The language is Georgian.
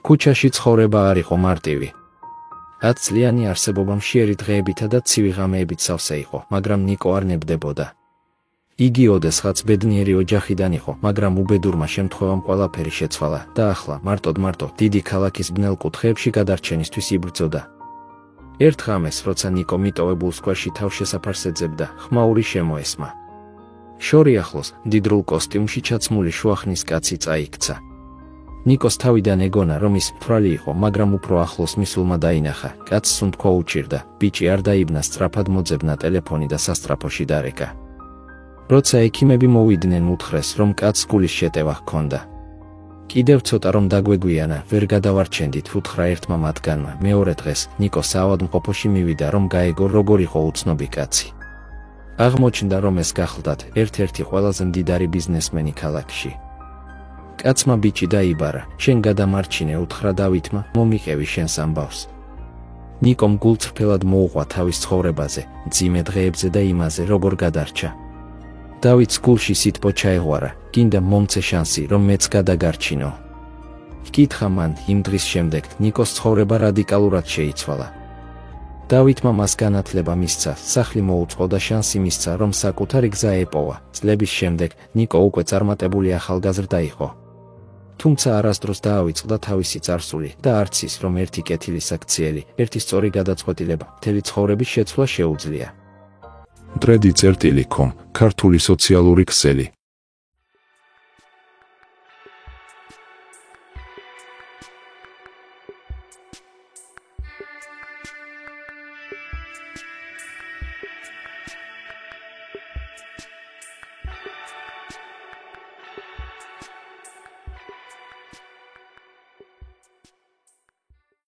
ქუჩაში ცხოვრება არ იყო მარტივი. 10 წლიანი არსებობა მშიერი დღეებითა და ცივი ღამეებით სავსე იყო, მაგრამ ნიკო არ ნებდებოდა. იგი ოდესღაც ბედნიერი ოჯახიდან იყო, მაგრამ უბედურმა შემთხვევამ ყველაფერი შეცვალა და ახლა მარტო დიდი ქალაქის ბნელ კუთხეებში გადარჩენისთვის იბრძოდა. ერთ ღამეს, როცა ნიკო მიტოვებულ სკვერში თავშესაფარს ეძებდა, ხმაური შემოესმა. შორი ახლოს, მდიდრულ კოსტიუმში ჩაცმული შუახნის კაცი წაიქცა. ნიკოს თავიდან ეგონა, რომ ის მთვრალი იყო, მაგრამ უფრო ახლოს მისულმა დაინახა, კაცს სუნთქვა უჭირდა, ბიჭი არ დაიბნა, სწრაფად მოძებნა ტელეფონი და სასტრაფოში დარეკა. როცა ექიმები მოვიდნენ, უთხრეს, რომ კაცს გულის შეტევა ჰქონდა. კიდევ ცოტა რომ დაგვეგვიანა, ვერ გადავარჩენდით, უთხრა ერთმა მათგანმა. მეორე დღეს ნიკო საავადმყოფოში მივიდა, რომ გაეგო როგორ იყო უცნობი კაცი. აღმოჩნდა, რომ ეს გახლდათ ერთ-ერთი ყველაზე მდიდარი ბიზნესმენი ქალაქში. კაცმა ბიჭი დაიბარა, შენ გადამარჩინე, უთხრა დავითმა, მომიყევი შენს ამბავს. ნიკომ გულწრფელად მოუყვა თავის ცხოვრებაზე, მძიმე დღეებზე და იმაზე, როგორ გადარჩა. დავითს გულში სითბო ჩაეღვარა, გინდა მომცე შანსი, რომ მეც გადაგარჩინო. ჰკითხა მან, იმ დღის შემდეგ ნიკოს ცხოვრება რადიკალურად შეიცვალა. დავითმა მას განათლება მისცა, სახლი მოუწყო და შანსი მისცა, რომ საკუთარი გზა ეპოვა. წლების შემდეგ ნიკო უკვე წარმატებული ახალგაზრდა იყო. თუმცა არასდროს დაავიწყდა თავისი წარსული და არც ის, რომ ერთი კეთილი საქციელი, ერთი სწორი გადაწყვეტილება მთელი ცხოვრების შეცვლა შეუძლია. Dread.com, ქართული სოციალური ქსელი.